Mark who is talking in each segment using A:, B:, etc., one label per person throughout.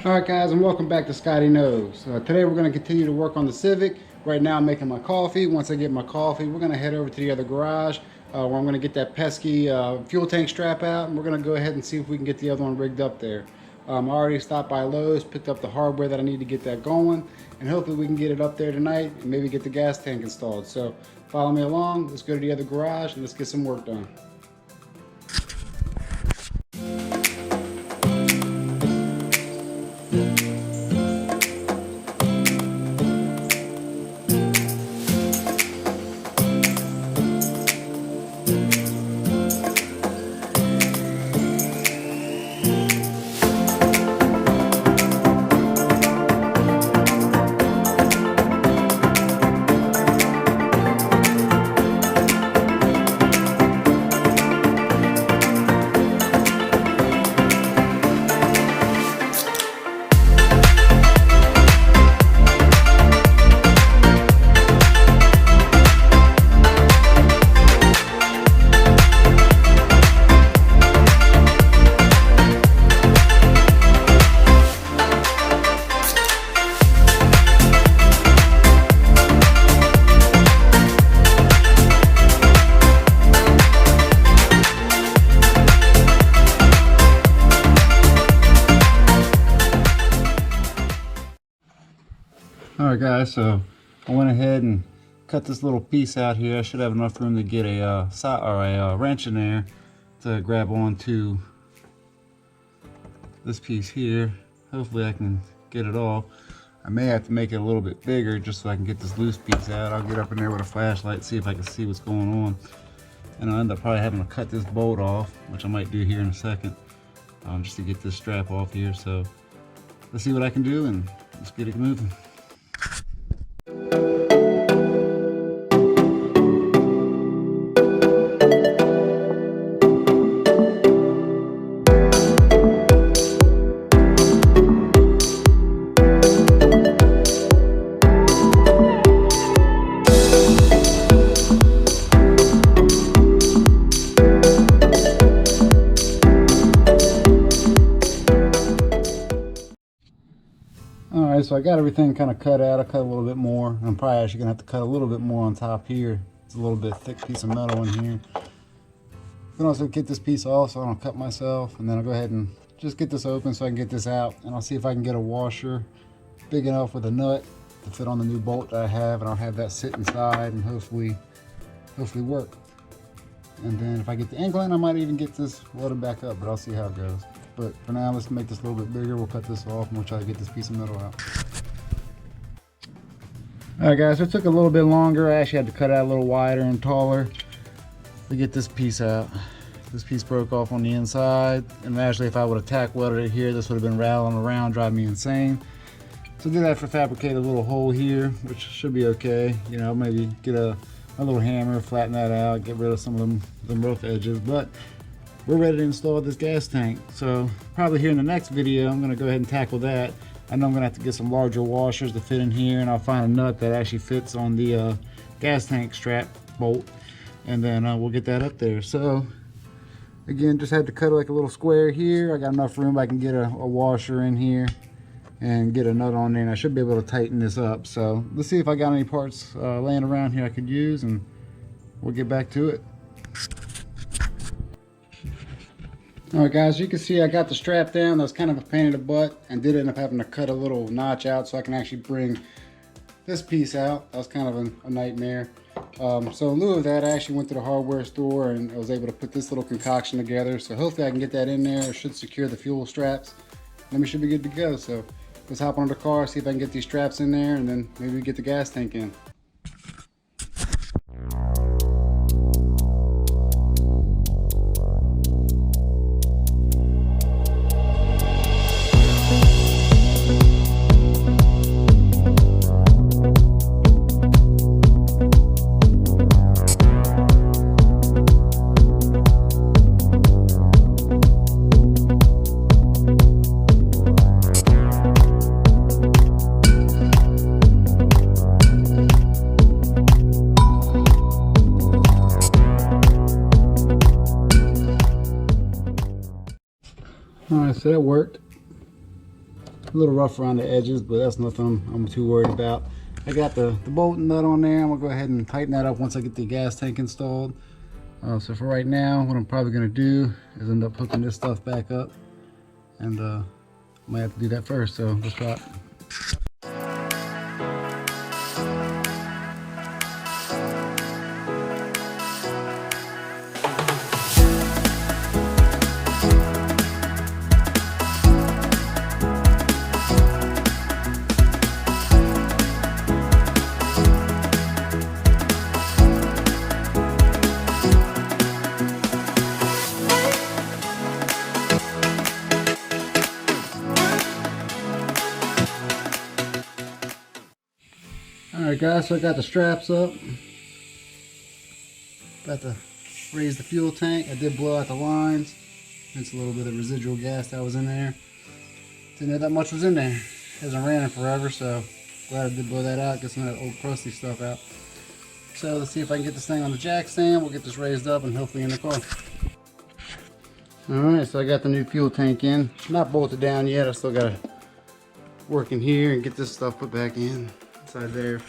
A: Alright guys, and welcome back to Scotty Knows. Today we're going to continue to work on the Civic. Right now I'm making my coffee. Once I get my coffee, we're going to head over to the other garage where I'm going to get that pesky fuel tank strap out, and we're going to go ahead and see if we can get the other one rigged up there. I already stopped by Lowe's, picked up the hardware that I need to get that going, and hopefully we can get it up there tonight and maybe get the gas tank installed. So follow me along, let's go to the other garage and let's get some work done. Alright guys, so I went ahead and cut this little piece out here. I should have enough room to get a wrench in there to grab onto this piece here. Hopefully I can get it off. I may have to make it a little bit bigger just so I can get this loose piece out. I'll get up in there with a flashlight, see if I can see what's going on. And I'll end up probably having to cut this bolt off, which I might do here in a second, just to get this strap off here. So let's see what I can do and let's get it moving. Alright, so I got everything kind of cut out. I cut a little bit more. I'm probably actually going to have to cut a little bit more on top here. It's a little bit thick piece of metal in here. Then also get this piece off so I don't cut myself. And then I'll go ahead and just get this open so I can get this out. And I'll see if I can get a washer big enough with a nut to fit on the new bolt that I have. And I'll have that sit inside and hopefully work. And then if I get the inkling, I might even get this welded back up, but I'll see how it goes. But for now, let's make this a little bit bigger. We'll cut this off and we'll try to get this piece of metal out. Alright guys, so it took a little bit longer. I actually had to cut out a little wider and taller to get this piece out. This piece broke off on the inside, and actually if I would have tack welded it here, this would have been rattling around, driving me insane. So I did have to fabricate a little hole here, which should be okay. You know, maybe get a little hammer, flatten that out, get rid of some of them rough edges. But we're ready to install this gas tank. So probably here in the next video, I'm gonna go ahead and tackle that. I know I'm gonna have to get some larger washers to fit in here, and I'll find a nut that actually fits on the gas tank strap bolt, and then we'll get that up there. So again, just had to cut like a little square here. I got enough room I can get a washer in here and get a nut on there, and I should be able to tighten this up. So let's see if I got any parts laying around here I could use, and we'll get back to it. Alright guys, you can see I got the strap down. That was kind of a pain in the butt, and did end up having to cut a little notch out so I can actually bring this piece out. That was kind of a nightmare. So in lieu of that, I actually went to the hardware store and I was able to put this little concoction together. So hopefully I can get that in there. It should secure the fuel straps. Then we should be good to go. So let's hop on the car, see if I can get these straps in there, and then maybe we get the gas tank in. Alright, so that worked. A little rough around the edges, but that's nothing I'm too worried about. I got the bolt nut on there. I'm gonna go ahead and tighten that up once I get the gas tank installed. So for right now, what I'm probably gonna do is end up hooking this stuff back up, and I might have to do that first. So let's try it. Alright guys, so I got the straps up. About to raise the fuel tank. I did blow out the lines. It's a little bit of residual gas that was in there. Didn't know that much was in there. Hasn't ran in forever, so glad I did blow that out. Get some of that old crusty stuff out. So let's see if I can get this thing on the jack stand. We'll get this raised up and hopefully in the car. Alright, so I got the new fuel tank in. Not bolted down yet. I still got to work in here and get this stuff put back in. Inside there.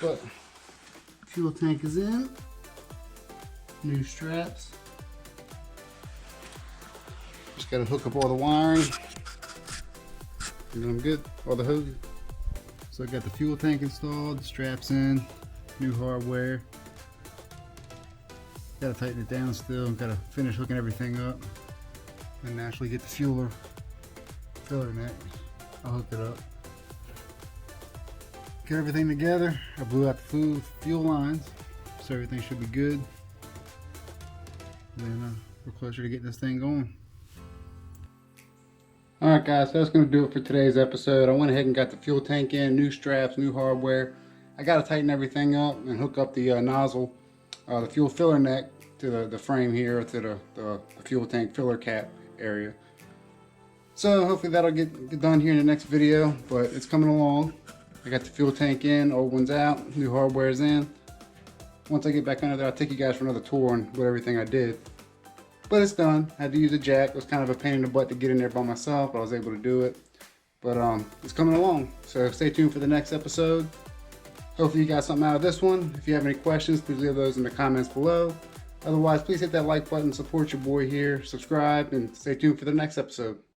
A: But fuel tank is in. New straps. Just got to hook up all the wiring. And then I'm good. All the hoses. So I got the fuel tank installed, the straps in, new hardware. Got to tighten it down still. Got to finish hooking everything up. And actually get the filler neck. I'll hook it up. Get everything together. I blew out the fuel lines, so everything should be good. Then we're closer to getting this thing going. Alright guys, so that's going to do it for today's episode. I went ahead and got the fuel tank in, new straps, new hardware. I got to tighten everything up and hook up the nozzle, the fuel filler neck to the frame here, to the fuel tank filler cap area. So hopefully that'll get done here in the next video, but it's coming along. I got the fuel tank in, old one's out, new hardware's in. Once I get back under there, I'll take you guys for another tour on what everything I did. But it's done. I had to use a jack. It was kind of a pain in the butt to get in there by myself, but I was able to do it. But it's coming along. So stay tuned for the next episode. Hopefully you got something out of this one. If you have any questions, please leave those in the comments below. Otherwise, please hit that like button, support your boy here, subscribe, and stay tuned for the next episode.